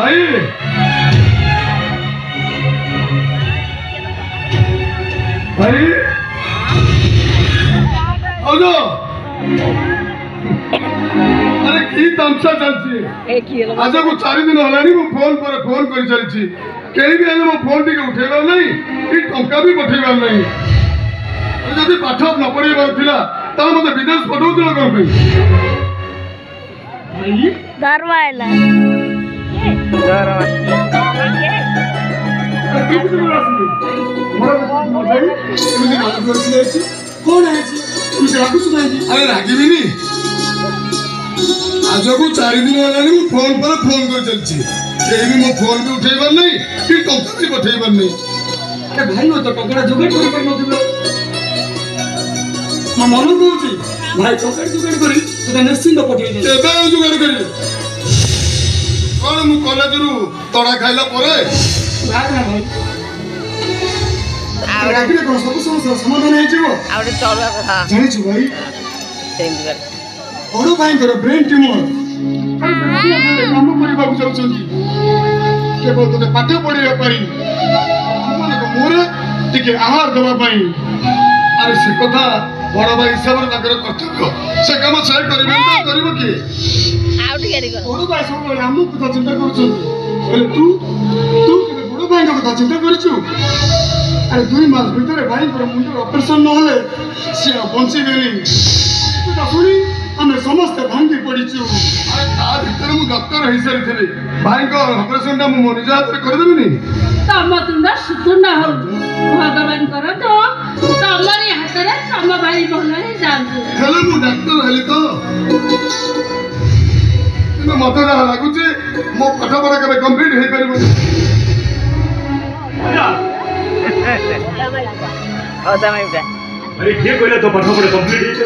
भाई भाई आओ अरे की तमसा चलती आज को 4 दिन हलानी मो फोन पर फोन कर चलती केही भी आले मो फोन टिके उठेबार नहीं कि टंका भी पठेबार नहीं जदि पाठ न पढ़ेबार थिला ता मते विदेश पठौथिल कोन पे धर्म आइला अरे रागिबिनी आज को 4 दिन हलानी मो फोन पर फोन कर चलती केही भी मो फोन भी उठेबार नहीं कि टंका भी पठेबार नहीं ए भाई मो तो टंका जोगाड़ कर पर नथिलो म मन कहूची भाई टंका जोगाड़ करी तो निश्चिंत पठेई दे एबे जोगाड़ करी कोन मु कॉलेज रु तड़ा खाइला परे भाई ना भाई रागिले को सब समस्या समाधान है जीवो आवडे चलवा कथा जानि छु भाई सेम कर ओडो भाई कर ब्रेन ट्यूमर काम करबा को चाहछंती केवल तो पाठ पढ़िया पाई माने को मोरे टिके आहार देबा पाई अरे से कथा बड़ भाई हिसाब रे ताकर कर्तव्य से काम से करिबे ना करिबो की आउट करी कर बड़ भाई सब हमु कथा चिंता करछंती अरे तू केबे बड़ भाई का कथा चिंता करछु अरे 2 मास भीतर भाई पर मुंड ऑपरेशन न होले से बंची गेली तू तो सुनी हमें समस्त भांगी पड़ीछु अरे ता भीतर मु डॉक्टर हिसाब थे भाई को ऑपरेशन टा मु निज हाथ रे कर देबनी तम तुंडा सुतुंडा हो भगवान करो तो तमरी हाथ रे तम भाई भले जानते हेलो मु डॉक्टर हेली तो मत लागू मो पाठ पढ़ा के कंप्लीट हो पार अरे किए कहला तो पाठ पढ़ा कंप्लीट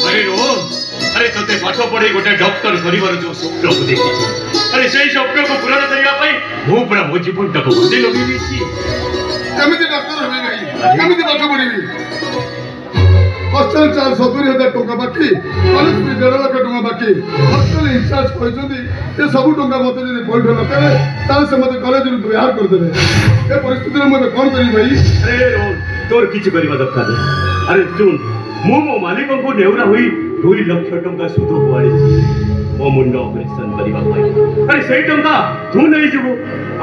अरे रोहन अरे तोते पाठ पढ़े गोटे डॉक्टर करिवार जो स्वप्न को देखी अरे सही स्वप्न को पूरा करबा पई मु पूरा मो जीवन तक बंदी लगी दी केमिति डॉक्टर हेबे नहीं केमिति पाठ पढ़ीबी हॉस्टल 470,000 टका बाकी कॉलेज भी 1.5 लाख टका बाकी हॉस्टल इंचार्ज कहछोदी ए सब टका मते जदी पैठ न करे ताले से मते कॉलेज रु बिहार कर देबे ए परिस्थिति रे मते कोन करी भाई अरे रोहन तोर किछ करबा दरकार अरे सुन मो मालिक को नेउरा हुई 2 लाख टका सुध हुआड़ी मो मुंड ऑपरेशन करबा पाई अरे सही टका तू नहीं जीवो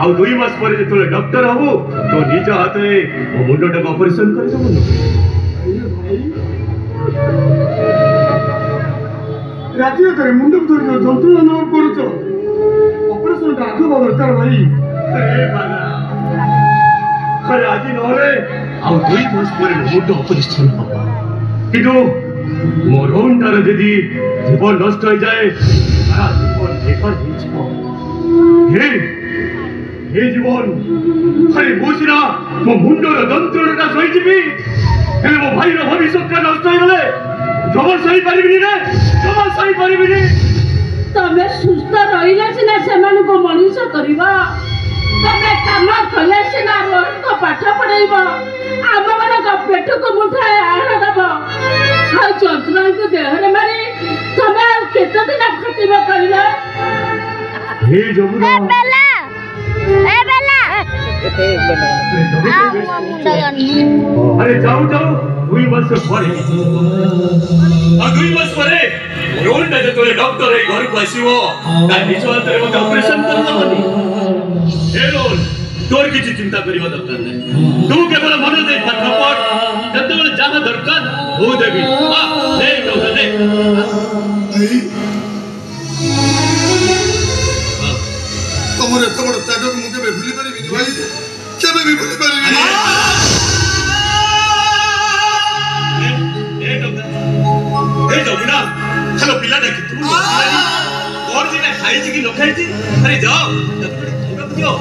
आ 2 मास पर जे तोरे डॉक्टर हबो तो निज हाथे मो मुंड टका ऑपरेशन कर देबो राजी करे मुंड धर जंतुना न करूचो ऑपरेशन का आगो दरकार भाई अरे बाला अरे आज नहले आ 2 मास पर मुंड ऑपरेशन हबो किदो मोरंटार यदि जीवन नष्ट हो जाए सारा जीवन बेकार हो हे जीवन अरे बुझना मो मुंडर दंत्रटा सही जीवी हेले मो भाई भविष्य नष्ट हो गले जमा सही पारिबिनी रे जमा सही पारिबिनी तमे सुस्थ रहिला सिना सेमान को मनुष्य करबा तमे काम कले सिना रोहन को पाठ पढ़ाइबा आम मन को पेट को मुठाए आहार दबा आ जंतुना को देह रे मारी तमे केते दिन खटिबा करिला हे जमुना ए बेला आ मुंडा अरे जाओ 2 वर्ष परे आ 2 वर्ष परे रोहन ता तोरे डॉक्टर ए घर को आसीबो ता निज हाथ रे मते ऑपरेशन करबनी हे रोहन तोर किछि चिंता करिबा दरकार नै तू केवल मन दे पाठ पढ़ जते बेले जाना दरकार हो देबी हां ले डॉक्टर ले तमरे तमर त्याग मुके बे भूली पारिबी भाई केबे भी भूली पारिबी ए जमुना हेलो पिला देखि तू और दिन खाई कि न खाई अरे जाओ खाइबा दियो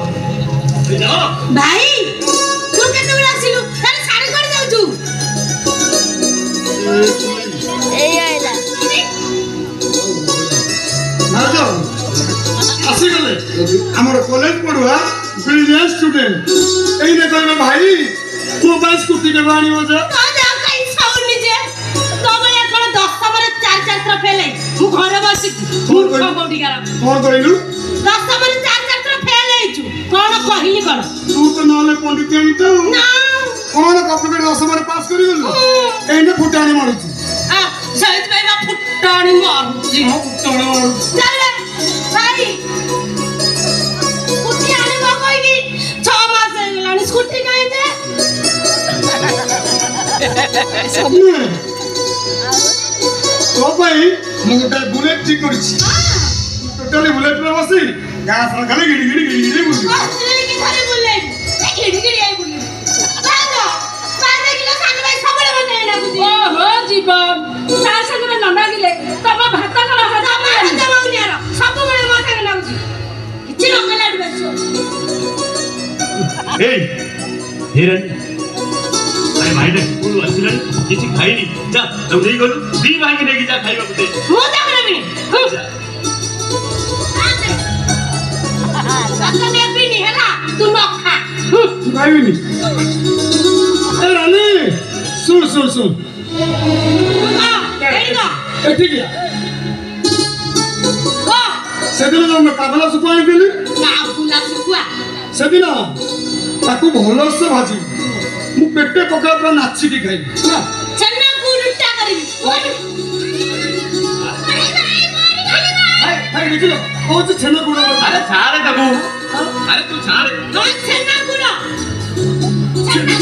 ए जाओ भाई तू केते बेला आसिलु अरे सारे कर जाउछु ए आइला ना जाओ आसी गले हमर कॉलेज पढुआ ब्रिलियंट स्टूडेंट एई ने कहबे भाई मोबाइल स्कूटी के बाणी हो जा तो जा कई साउंड जे तो बले कोन 10 बार 4 4 फेले मु घर बस कौन कहलु दशमरे 4 फेल हेछु कोन कहिली कोन तू तो नाले पंडित तो ना कौन कॉपी दशमरे पास करी गलु एने फुटाणी मारुची आ सहित भाई बा फुटाणी मारुची फुटाणी मारुची चल भाई फुटाणी को कोइली 6 मास हेलानी स्कूटी काहे दे सबने तो भाई मु गोटे बुलेट ठीक करछि टोटली बुलेट रे बसी गास रा खाली गिड़ी गिड़ी गिड़ी गिड़ी बुझी हॉस्पिटल की थारे बुलेट ए गिड़ी गिड़ी आई बुलेट बालो 5 किलो सान भाई सबले मते ना बुझी ओ हो जीवन ता संगे न मागिले तब भात कला हजा मार दमौनियार सब बेले मते ना बुझी किछि लोकल एडवाइस ए हिरन अरे भाई ने स्कूल आसिलन किछि खाइनी जा तू नहीं गलु दी भांगी नेकी जा खाइबा पुते मु जाबे नहीं ने बिनी हला तू न खा भाईनी ए रानी सुन सुन सुन आ एडो ए ठीक है को सेदिन जो मैं काबला सुकुआई देली ना फुला सुकुआ सेदिन ताकू भलो से भाजी मु पेटे पका पूरा नाची की खाई ना चन्ना गुरुटा करी भाई देखिलो ओ जे छेना गुड़ा अरे छाड़े तबू अरे तू छाड़े छन्ना गुड़ा छन्ना